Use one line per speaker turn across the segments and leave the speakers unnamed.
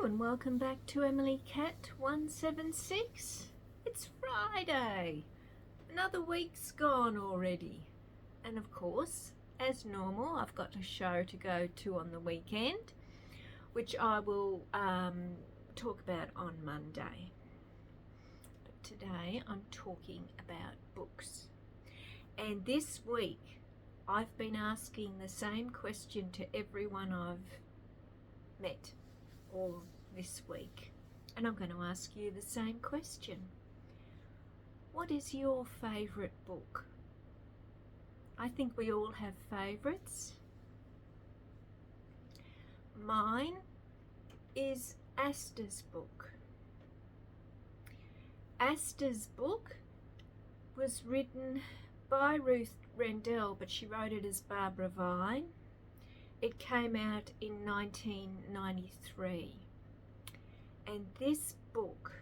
Hello and welcome back to Emily Cat 176. It's Friday. Another week's gone already. And of course, as normal, I've got a show to go to on the weekend, which I will talk about on Monday. But today I'm talking about books. And this week I've been asking the same question to everyone I've met or this week, and I'm going to ask you the same question. What is your favourite book? I think we all have favourites. Mine is Asta's book. Asta's book was written by Ruth Rendell, but she wrote it as Barbara Vine. It came out in 1993. And this book,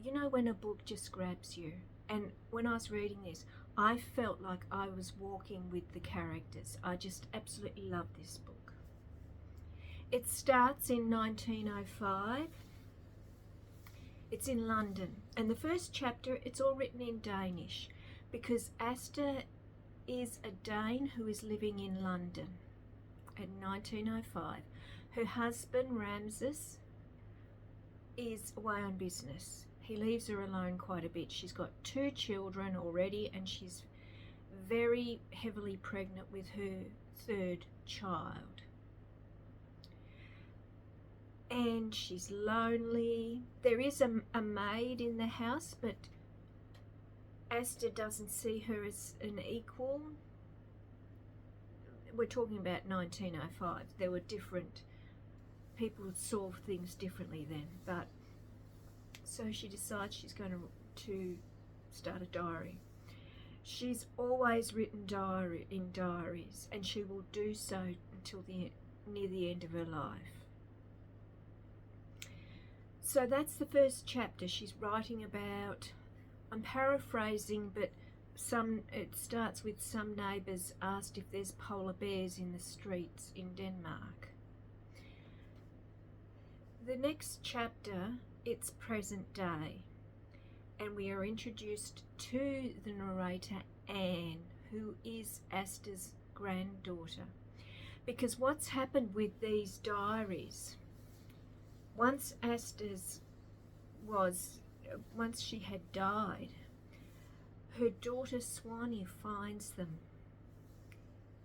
you know when a book just grabs you? And when I was reading this, I felt like I was walking with the characters. I just absolutely love this book. It starts in 1905. It's in London. And the first chapter, it's all written in Danish because Asta is a Dane who is living in London in 1905. Her husband Ramses is away on business. He leaves her alone quite a bit. She's got 2 children already and she's very heavily pregnant with her 3rd child. And she's lonely. There is a maid in the house, but Asta doesn't see her as an equal. We're talking about 1905. There were different people who saw things differently then. But so she decides she's going to start a diary. She's always written in diaries, and she will do so until near the end of her life. So that's the first chapter. She's writing about, I'm paraphrasing, but it starts with some neighbours asked if there's polar bears in the streets in Denmark. The next chapter, it's present day, and we are introduced to the narrator Anne, who is Asta's granddaughter. Because what's happened with these diaries, once she had died, her daughter Swanee finds them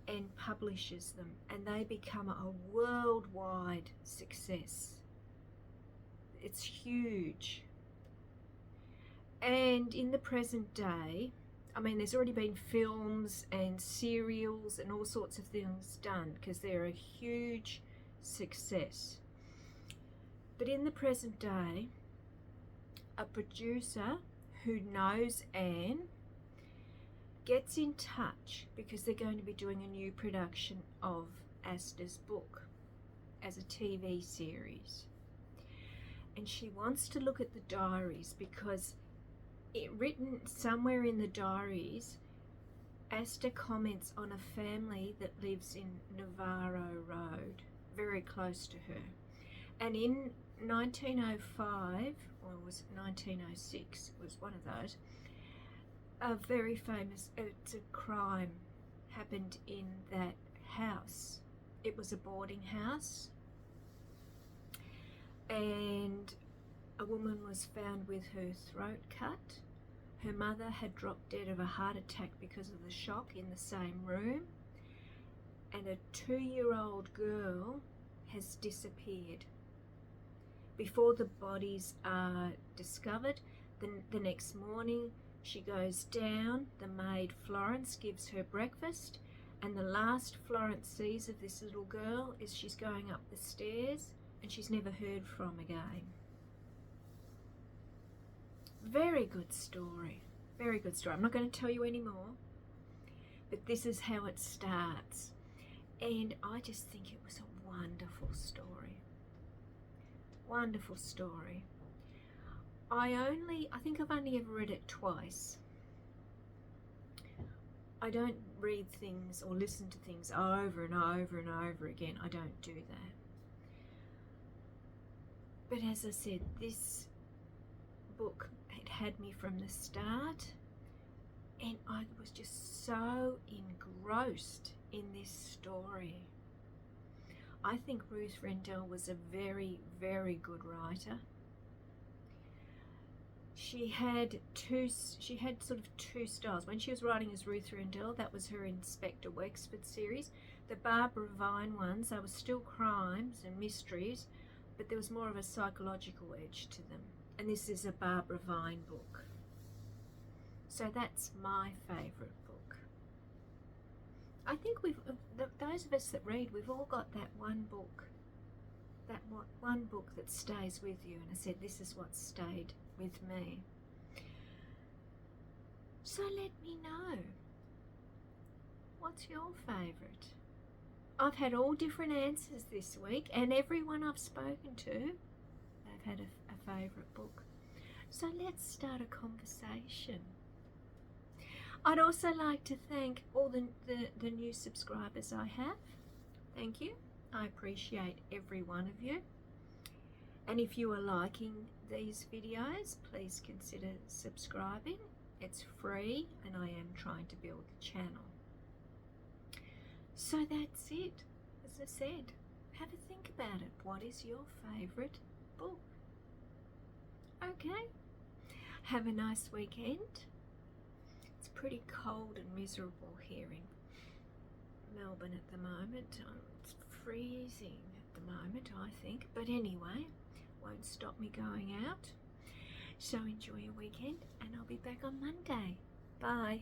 and publishes them, and they become a worldwide success. It's huge. And in the present day, I mean, there's already been films and serials and all sorts of things done because they're a huge success. But in the present day, a producer who knows Anne gets in touch because they're going to be doing a new production of Asta's book as a TV series. And she wants to look at the diaries because written somewhere in the diaries, Asta comments on a family that lives in Navarro Road, very close to her. And in 1905, or was it 1906, it was one of those, a very famous, it's a crime happened in that house. It was a boarding house, and a woman was found with her throat cut. Her mother had dropped dead of a heart attack because of the shock in the same room, and a 2-year-old girl has disappeared. Before the bodies are discovered, the next morning she goes down, the maid Florence gives her breakfast, and the last Florence sees of this little girl is she's going up the stairs and she's never heard from again. Very good story, very good story. I'm not going to tell you any more, but this is how it starts. And I just think it was a wonderful story. Wonderful story. I think I've only ever read it twice. I don't read things or listen to things over and over and over again. I don't do that. But as I said, this book had me from the start, and I was just so engrossed in this story. I think Ruth Rendell was a very, very good writer. She had sort of two styles. When she was writing as Ruth Rendell, that was her Inspector Wexford series. The Barbara Vine ones, they were still crimes and mysteries, but there was more of a psychological edge to them. And this is a Barbara Vine book. So that's my favourite book. I think those of us that read, we've all got that one book that stays with you. And I said, this is what stayed with me. So let me know, what's your favourite? I've had all different answers this week, and everyone I've spoken to, they've had a favourite book. So let's start a conversation. I'd also like to thank all the new subscribers I have. Thank you. I appreciate every one of you. And if you are liking these videos, please consider subscribing. It's free, and I am trying to build the channel. So that's it. As I said, have a think about it. What is your favourite book? Okay. Have a nice weekend. It's pretty cold and miserable here in Melbourne at the moment. It's freezing at the moment, I think. But anyway, won't stop me going out. So enjoy your weekend, and I'll be back on Monday. Bye.